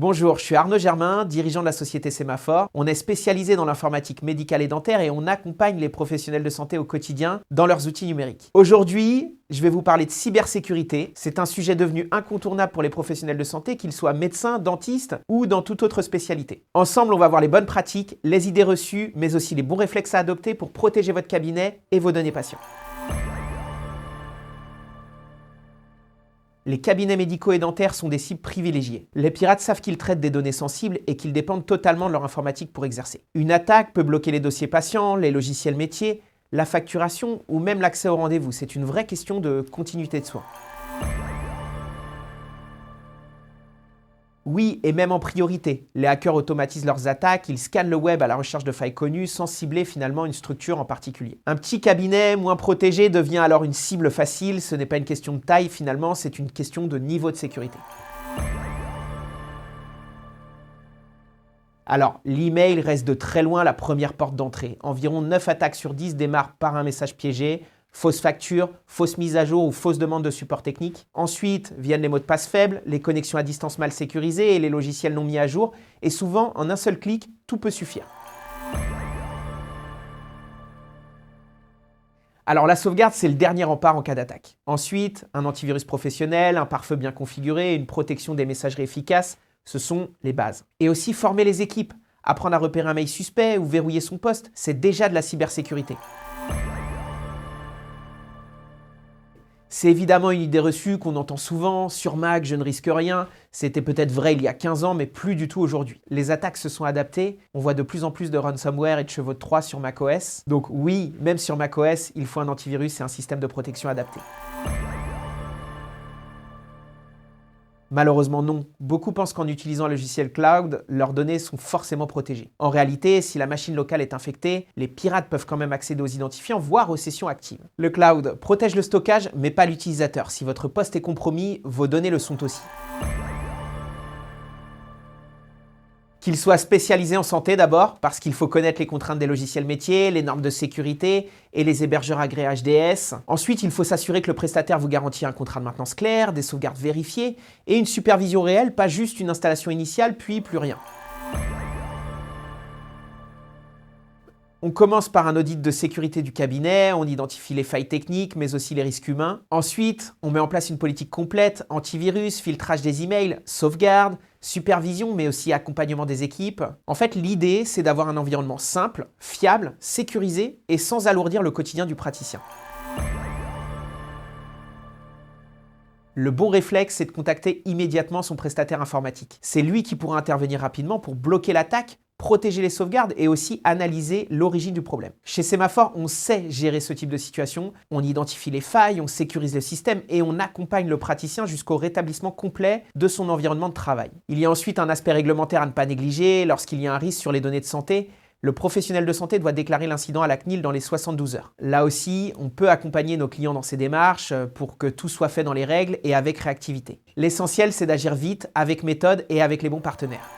Bonjour, je suis Arnaud Germain, dirigeant de la société Sémaphore. On est spécialisé dans l'informatique médicale et dentaire et on accompagne les professionnels de santé au quotidien dans leurs outils numériques. Aujourd'hui, je vais vous parler de cybersécurité. C'est un sujet devenu incontournable pour les professionnels de santé, qu'ils soient médecins, dentistes ou dans toute autre spécialité. Ensemble, on va voir les bonnes pratiques, les idées reçues, mais aussi les bons réflexes à adopter pour protéger votre cabinet et vos données patients. Les cabinets médicaux et dentaires sont des cibles privilégiées. Les pirates savent qu'ils traitent des données sensibles et qu'ils dépendent totalement de leur informatique pour exercer. Une attaque peut bloquer les dossiers patients, les logiciels métiers, la facturation ou même l'accès au rendez-vous. C'est une vraie question de continuité de soins. Oui, et même en priorité. Les hackers automatisent leurs attaques, ils scannent le web à la recherche de failles connues sans cibler finalement une structure en particulier. Un petit cabinet moins protégé devient alors une cible facile. Ce n'est pas une question de taille finalement, c'est une question de niveau de sécurité. Alors, l'email reste de très loin la première porte d'entrée. Environ 9 attaques sur 10 démarrent par un message piégé. Fausse facture, fausse mise à jour ou fausse demande de support technique. Ensuite viennent les mots de passe faibles, les connexions à distance mal sécurisées et les logiciels non mis à jour. Et souvent, en un seul clic, tout peut suffire. Alors la sauvegarde, c'est le dernier rempart en cas d'attaque. Ensuite, un antivirus professionnel, un pare-feu bien configuré, une protection des messageries efficaces, ce sont les bases. Et aussi former les équipes. Apprendre à repérer un mail suspect ou verrouiller son poste, c'est déjà de la cybersécurité. C'est évidemment une idée reçue qu'on entend souvent, sur Mac, je ne risque rien. C'était peut-être vrai il y a 15 ans, mais plus du tout aujourd'hui. Les attaques se sont adaptées, on voit de plus en plus de ransomware et de chevaux de Troie sur macOS. Donc oui, même sur macOS, il faut un antivirus et un système de protection adapté. Malheureusement non. Beaucoup pensent qu'en utilisant un logiciel cloud, leurs données sont forcément protégées. En réalité, si la machine locale est infectée, les pirates peuvent quand même accéder aux identifiants, voire aux sessions actives. Le cloud protège le stockage, mais pas l'utilisateur. Si votre poste est compromis, vos données le sont aussi. Qu'il soit spécialisé en santé d'abord, parce qu'il faut connaître les contraintes des logiciels métiers, les normes de sécurité et les hébergeurs agréés HDS. Ensuite, il faut s'assurer que le prestataire vous garantit un contrat de maintenance clair, des sauvegardes vérifiées et une supervision réelle, pas juste une installation initiale puis plus rien. On commence par un audit de sécurité du cabinet, on identifie les failles techniques, mais aussi les risques humains. Ensuite, on met en place une politique complète, antivirus, filtrage des emails, sauvegarde, supervision, mais aussi accompagnement des équipes. En fait, l'idée, c'est d'avoir un environnement simple, fiable, sécurisé et sans alourdir le quotidien du praticien. Le bon réflexe, c'est de contacter immédiatement son prestataire informatique. C'est lui qui pourra intervenir rapidement pour bloquer l'attaque, protéger les sauvegardes et aussi analyser l'origine du problème. Chez Sémaphore, on sait gérer ce type de situation. On identifie les failles, on sécurise le système et on accompagne le praticien jusqu'au rétablissement complet de son environnement de travail. Il y a ensuite un aspect réglementaire à ne pas négliger. Lorsqu'il y a un risque sur les données de santé, le professionnel de santé doit déclarer l'incident à la CNIL dans les 72 heures. Là aussi, on peut accompagner nos clients dans ces démarches pour que tout soit fait dans les règles et avec réactivité. L'essentiel, c'est d'agir vite, avec méthode et avec les bons partenaires.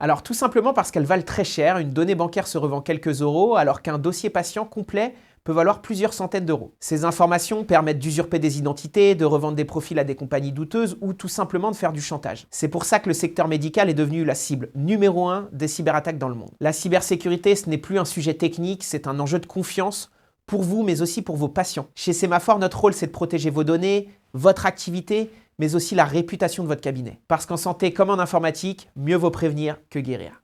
Alors tout simplement parce qu'elles valent très cher, une donnée bancaire se revend quelques euros alors qu'un dossier patient complet peut valoir plusieurs centaines d'euros. Ces informations permettent d'usurper des identités, de revendre des profils à des compagnies douteuses ou tout simplement de faire du chantage. C'est pour ça que le secteur médical est devenu la cible numéro 1 des cyberattaques dans le monde. La cybersécurité, ce n'est plus un sujet technique, c'est un enjeu de confiance pour vous mais aussi pour vos patients. Chez Sémaphore, notre rôle c'est de protéger vos données, votre activité, mais aussi la réputation de votre cabinet. Parce qu'en santé comme en informatique, mieux vaut prévenir que guérir.